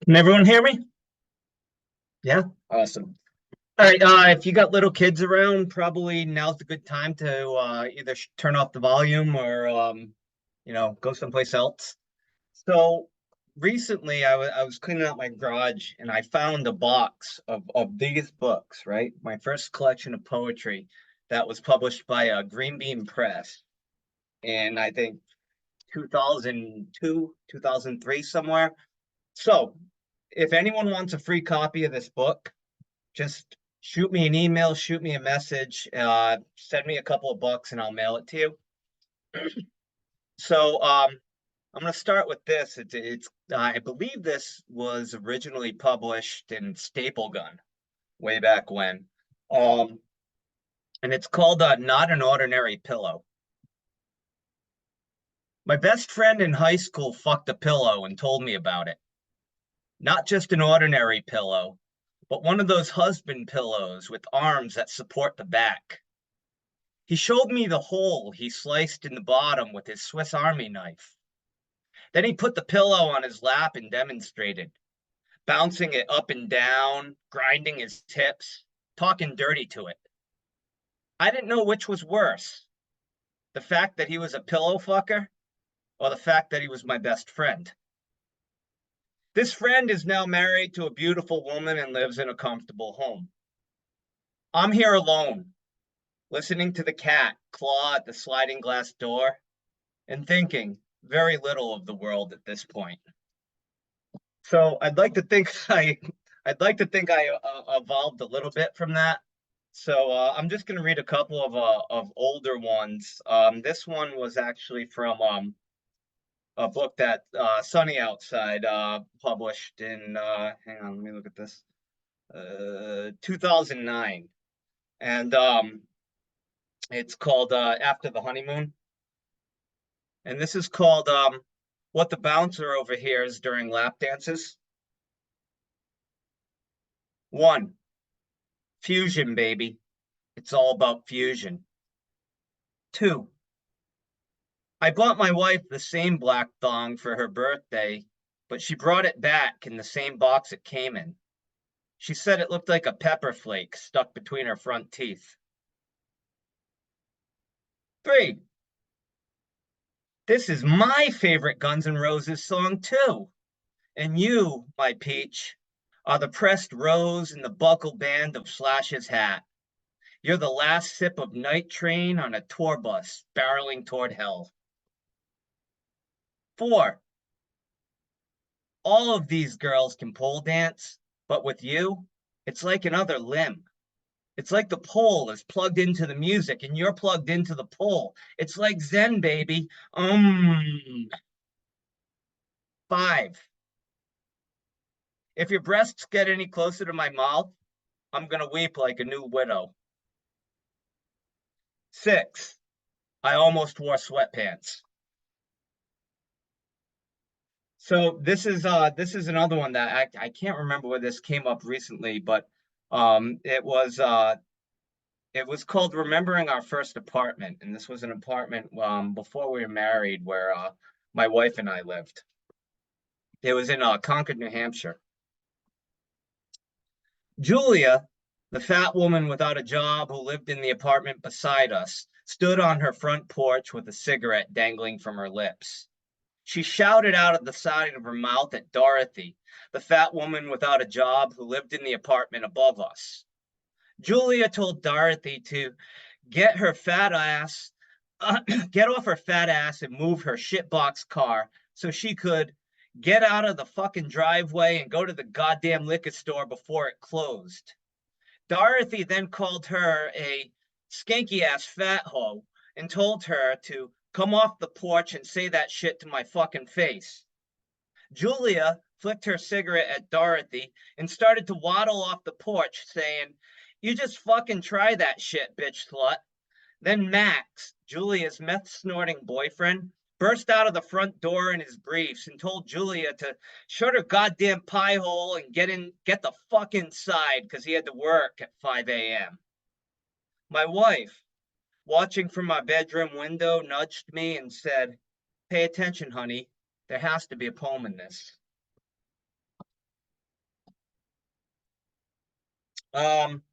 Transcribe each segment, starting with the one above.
Can everyone hear me? Yeah, awesome. All right, if you got little kids around, probably now's a good time to either turn off the volume or go someplace else. So recently, I was cleaning out my garage and I found a box of these books. Right, my first collection of poetry that was published by Green Bean Press in I think 2002, 2003 somewhere. So if anyone wants a free copy of this book, just shoot me an email, shoot me a message, send me a couple of bucks, and I'll mail it to you. So I'm going to start with this. It's I believe this was originally published in Staple Gun way back when, um, and it's called "Not an Ordinary Pillow." My best friend in high school fucked a pillow and told me about it. Not just an ordinary pillow, but one of those husband pillows with arms that support the back. He showed me the hole he sliced in the bottom with his Swiss Army knife. Then he put the pillow on his lap and demonstrated, bouncing it up and down, grinding his hips, talking dirty to it. I didn't know which was worse, the fact that he was a pillow fucker or the fact that he was my best friend. This friend is now married to a beautiful woman and lives in a comfortable home. I'm here alone, listening to the cat claw at the sliding glass door and thinking very little of the world at this point. So I'd like to think I evolved a little bit from that. So I'm just going to read a couple of older ones. This one was actually from a book that Sunny Outside published in hang on, let me look at this 2009, and it's called After the Honeymoon. And this is called What the Bouncer Overhears During Lap Dances. 1. Fusion, baby. It's all about fusion. 2. I bought my wife the same black thong for her birthday, but she brought it back in the same box it came in. She said it looked like a pepper flake stuck between her front teeth. 3. This is my favorite Guns N' Roses song, too. And you, my peach, are the pressed rose in the buckled band of Slash's hat. You're the last sip of night train on a tour bus barreling toward hell. 4. All of these girls can pole dance, but with you, it's like another limb. It's like the pole is plugged into the music and you're plugged into the pole. It's like Zen, baby. 5. If your breasts get any closer to my mouth, I'm gonna weep like a new widow. 6. I almost wore sweatpants. So this is another one that I can't remember where this came up recently, but um it was uh it was called Remembering Our First Apartment, and this was an apartment before we were married where my wife and I lived. It was in Concord, New Hampshire. Julia, the fat woman without a job who lived in the apartment beside us, stood on her front porch with a cigarette dangling from her lips. She shouted out of the side of her mouth at Dorothy, the fat woman without a job who lived in the apartment above us. Julia told Dorothy to get her fat ass, get off her fat ass and move her shitbox car so she could get out of the fucking driveway and go to the goddamn liquor store before it closed. Dorothy then called her a skanky ass fat hoe and told her to come off the porch and say that shit to my fucking face. Julia flicked her cigarette at Dorothy and started to waddle off the porch, saying, "You just fucking try that shit, bitch slut." Then Max, Julia's meth snorting boyfriend, burst out of the front door in his briefs and told Julia to shut her goddamn pie hole and get the fuck inside because he had to work at 5 a.m. My wife, watching from my bedroom window, nudged me and said, "Pay attention, honey. There has to be a poem in this." Um,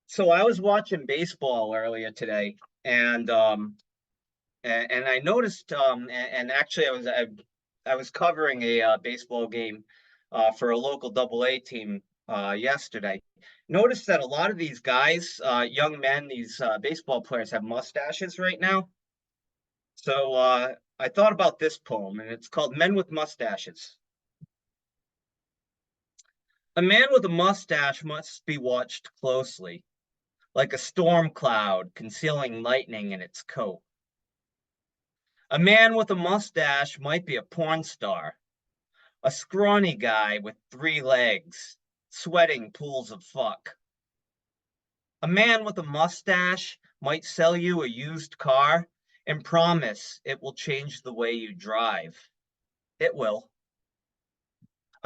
so I was watching baseball earlier today, and and I noticed, and actually I was covering a baseball game for a local Double A team yesterday. Noticed that a lot of these guys, young men, these baseball players have mustaches right now. So I thought about this poem, and it's called "Men with Mustaches." A man with a mustache must be watched closely, like a storm cloud concealing lightning in its coat. A man with a mustache might be a porn star, a scrawny guy with 3 legs, sweating pools of fuck. A man with a mustache might sell you a used car and promise it will change the way you drive. It will.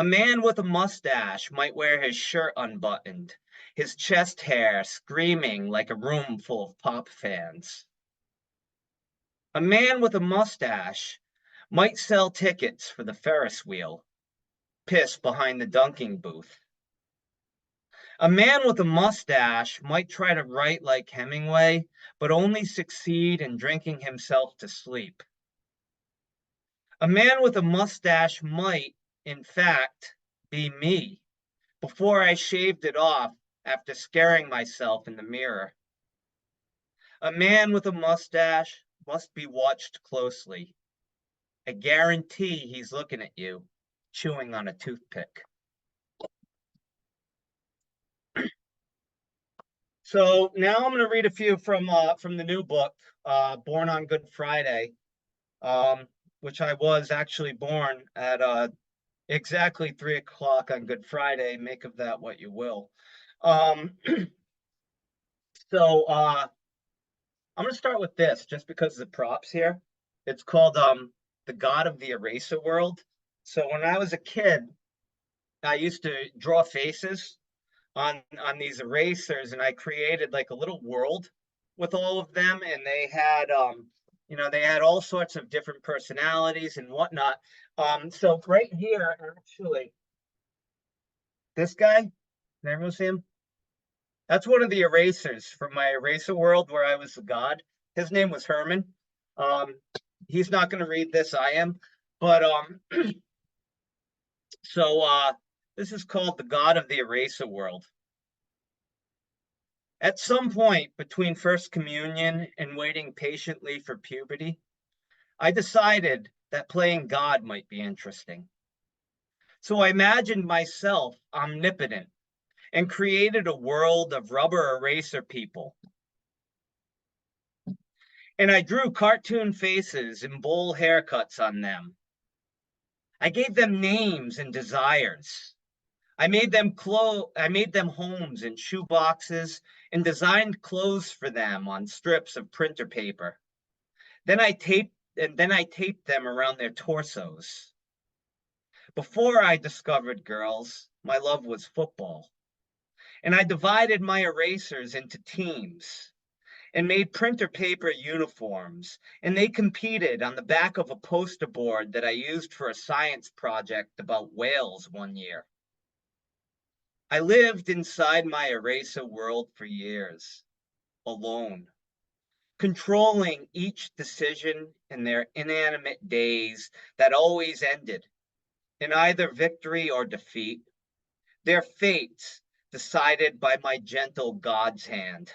A man with a mustache might wear his shirt unbuttoned, his chest hair screaming like a room full of pop fans. A man with a mustache might sell tickets for the Ferris wheel, piss behind the dunking booth. A man with a mustache might try to write like Hemingway, but only succeed in drinking himself to sleep. A man with a mustache might, in fact, be me before I shaved it off after scaring myself in the mirror. A man with a mustache must be watched closely. I guarantee he's looking at you, chewing on a toothpick. So now I'm going to read a few from the new book, Born on Good Friday, um, which I was actually born at exactly 3 o'clock on Good Friday. Make of that what you will. Um, so I'm going to start with this, just because of the props here. It's called "The God of the Eraser World." So when I was a kid, I used to draw faces on these erasers, and I created like a little world with all of them, and they had they had all sorts of different personalities and whatnot. So right here, actually, this guy, can everyone see him? That's one of the erasers from my eraser world where I was the god. His name was Herman. Um, he's not going to read this. I am, but so this is called the God of the Eraser World. At some point between First Communion and waiting patiently for puberty, I decided that playing God might be interesting. So I imagined myself omnipotent and created a world of rubber eraser people. And I drew cartoon faces and bowl haircuts on them. I gave them names and desires. I made them homes and shoe boxes and designed clothes for them on strips of printer paper. Then I taped them around their torsos. Before I discovered girls, my love was football. And I divided my erasers into teams and made printer paper uniforms, and they competed on the back of a poster board that I used for a science project about whales one year. I lived inside my eraser world for years, alone, controlling each decision in their inanimate days that always ended in either victory or defeat, their fates decided by my gentle God's hand.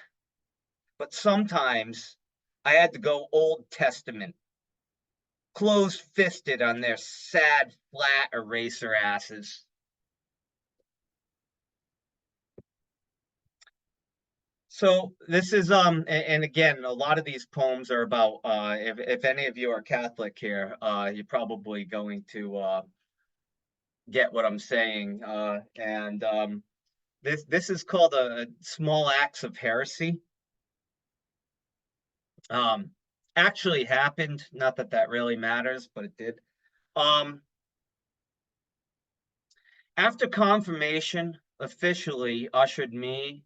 But sometimes I had to go Old Testament, close fisted on their sad, flat eraser asses. So this is and again, a lot of these poems are about if any of you are Catholic here, you're probably going to get what I'm saying. And this is called a small acts of heresy. Um, Actually happened. Not that that really matters, but it did. Um, After confirmation officially ushered me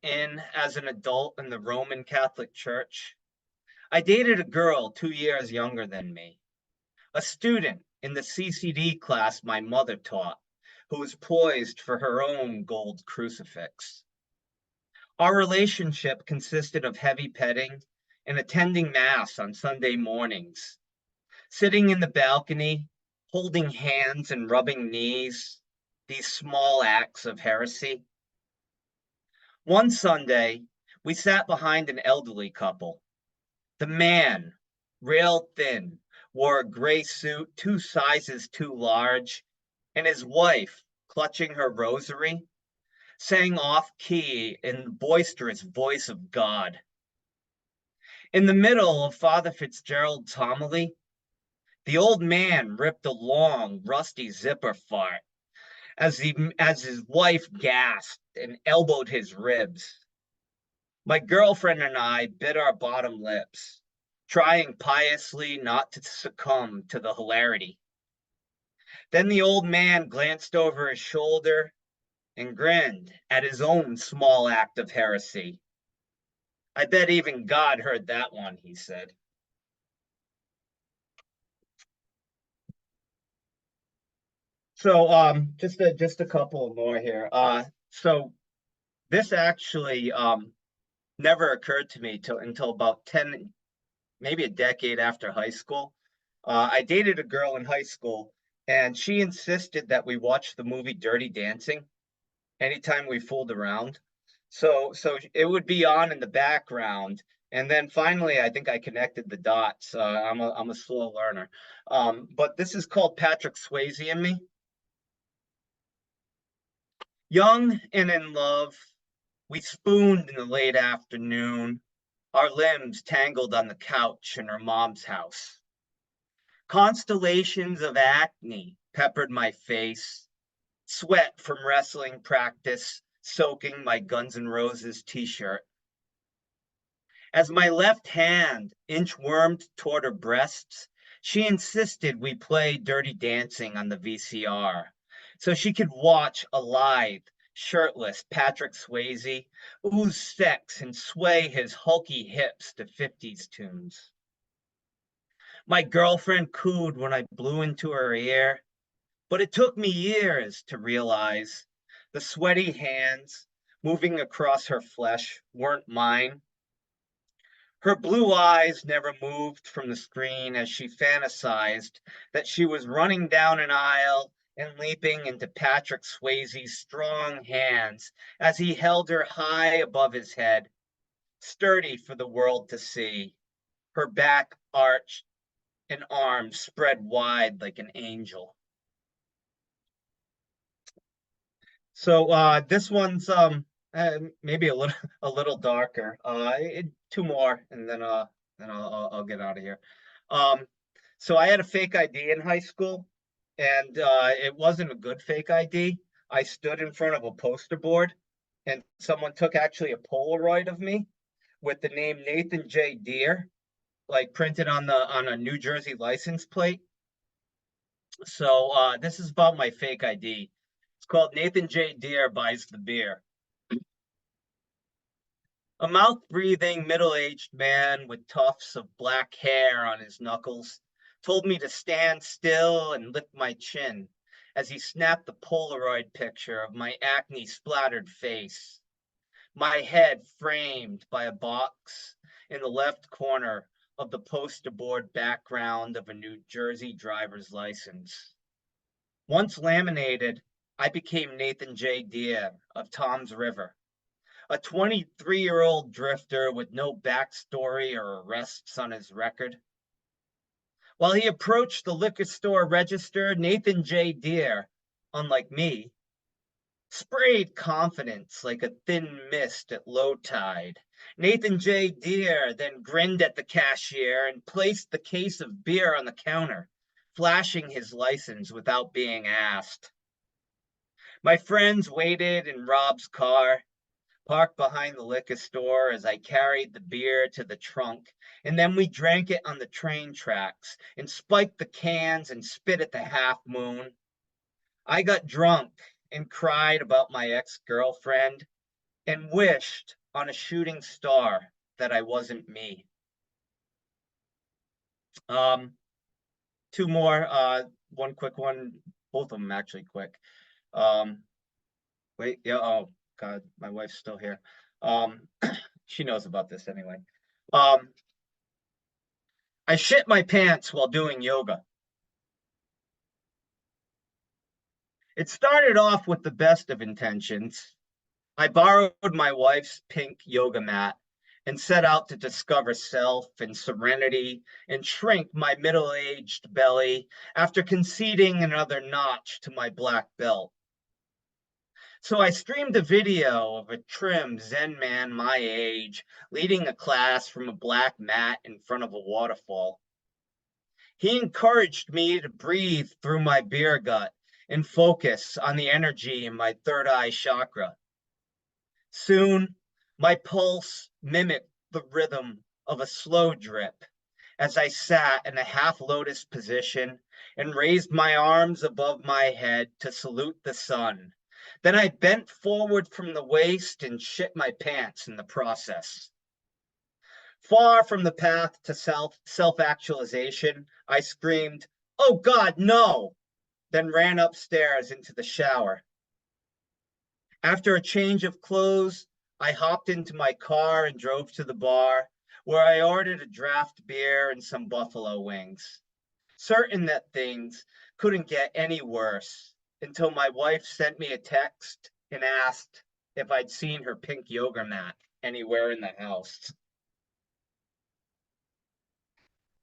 in as an adult in the Roman Catholic Church, I dated a girl 2 years younger than me, a student in the CCD class my mother taught, who was poised for her own gold crucifix. Our relationship consisted of heavy petting and attending Mass on Sunday mornings, sitting in the balcony, holding hands and rubbing knees, these small acts of heresy. One Sunday, we sat behind an elderly couple. The man, rail thin, wore a gray suit 2 sizes too large, and his wife, clutching her rosary, sang off key in the boisterous voice of God. In the middle of Father Fitzgerald's homily, the old man ripped a long, rusty zipper fart as his wife gasped and elbowed his ribs. My girlfriend and I bit our bottom lips, trying piously not to succumb to the hilarity. Then the old man glanced over his shoulder and grinned at his own small act of heresy. I bet even God heard that one, he said. So just a couple more here. So this actually never occurred to me till until about 10, maybe a decade after high school. I dated a girl in high school, and she insisted that we watch the movie Dirty Dancing anytime we fooled around. So it would be on in the background, and then finally, I think I connected the dots. I'm a slow learner, but this is called Patrick Swayze and Me. Young and in love, we spooned in the late afternoon, our limbs tangled on the couch in her mom's house. Constellations of acne peppered my face, sweat from wrestling practice soaking my Guns N' Roses t-shirt. As my left hand inchwormed toward her breasts, she insisted we play Dirty Dancing on the VCR so she could watch a lithe, shirtless Patrick Swayze ooze sex and sway his hulky hips to 50s tunes. My girlfriend cooed when I blew into her ear, but it took me years to realize the sweaty hands moving across her flesh weren't mine. Her blue eyes never moved from the screen as she fantasized that she was running down an aisle and leaping into Patrick Swayze's strong hands as he held her high above his head, sturdy for the world to see, her back arched and arms spread wide like an angel. So this one's maybe a little darker. Two more, and then I'll get out of here. Um, so I had a fake ID in high school, and it wasn't a good fake ID. I stood in front of a poster board, and someone took actually a Polaroid of me with the name Nathan J. Deere, like printed on a New Jersey license plate. So this is about my fake ID. It's called Nathan J. Deere Buys the Beer. A mouth-breathing, middle-aged man with tufts of black hair on his knuckles told me to stand still and lift my chin as he snapped the Polaroid picture of my acne-splattered face, my head framed by a box in the left corner of the poster board background of a New Jersey driver's license. Once laminated, I became Nathan J. Deere of Tom's River, a 23-year-old drifter with no backstory or arrests on his record. While he approached the liquor store register, Nathan J. Deere, unlike me, sprayed confidence like a thin mist at low tide. Nathan J. Deere then grinned at the cashier and placed the case of beer on the counter, flashing his license without being asked. My friends waited in Rob's car, parked behind the liquor store as I carried the beer to the trunk, and then we drank it on the train tracks and spiked the cans and spit at the half moon. I got drunk and cried about my ex-girlfriend and wished on a shooting star that I wasn't me. Um, Two more, one quick one, both of them actually quick. Wait, yeah, oh God, my wife's still here. Um, she knows about this anyway. Um, I shit my pants while doing yoga. It started off with the best of intentions. I borrowed my wife's pink yoga mat and set out to discover self and serenity and shrink my middle aged belly after conceding another notch to my black belt. So I streamed a video of a trim Zen man my age leading a class from a black mat in front of a waterfall. He encouraged me to breathe through my beer gut and focus on the energy in my third eye chakra. Soon, my pulse mimicked the rhythm of a slow drip as I sat in a half lotus position and raised my arms above my head to salute the sun. Then I bent forward from the waist and shit my pants in the process. Far from the path to self-actualization, I screamed, "Oh God, no!" Then ran upstairs into the shower. After a change of clothes, I hopped into my car and drove to the bar, where I ordered a draft beer and some buffalo wings, certain that things couldn't get any worse until my wife sent me a text and asked if I'd seen her pink yoga mat anywhere in the house.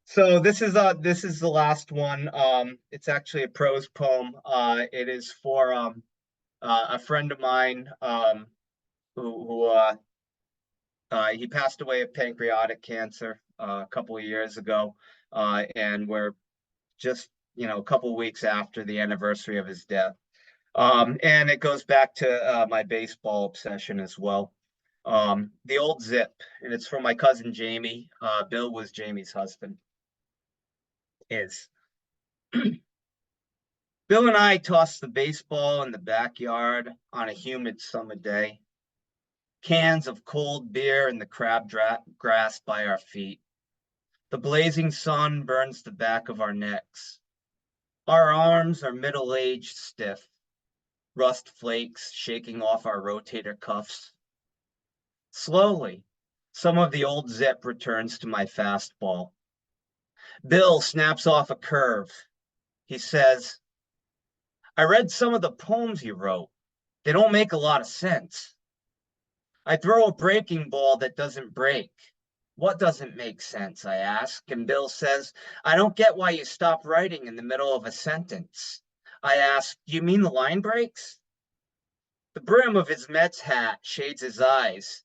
So this is the last one. It's actually a prose poem. It is for a friend of mine who he passed away of pancreatic cancer a couple of years ago, and we're just a couple of weeks after the anniversary of his death. And it goes back to my baseball obsession as well. The old zip, and it's from my cousin Jamie. Bill was Jamie's husband. Is Bill and I tossed the baseball in the backyard on a humid summer day. Cans of cold beer and the grass by our feet. The blazing sun burns the back of our necks. Our arms are middle-aged stiff, rust flakes shaking off our rotator cuffs. Slowly, some of the old zip returns to my fastball. Bill snaps off a curve. He says, "I read some of the poems you wrote. They don't make a lot of sense." I throw a breaking ball that doesn't break. "What doesn't make sense?" I ask, and Bill says, "I don't get why you stop writing in the middle of a sentence." I ask, "Do you mean the line breaks?" The brim of his Mets hat shades his eyes.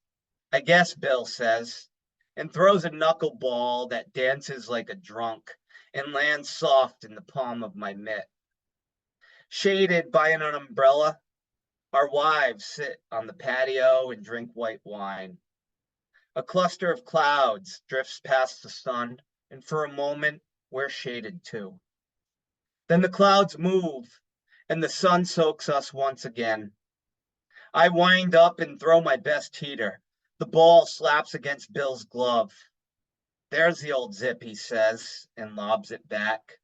"I guess," Bill says, and throws a knuckleball that dances like a drunk and lands soft in the palm of my mitt. Shaded by an umbrella, our wives sit on the patio and drink white wine. A cluster of clouds drifts past the sun, and for a moment, we're shaded too. Then the clouds move, and the sun soaks us once again. I wind up and throw my best heater. The ball slaps against Bill's glove. "There's the old zip," he says, and lobs it back.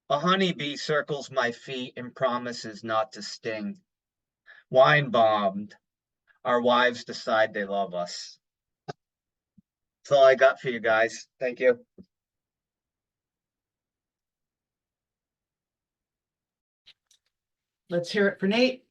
A honeybee circles my feet and promises not to sting. Wine bombed, our wives decide they love us. That's all I got for you guys. Thank you. Let's hear it for Nate.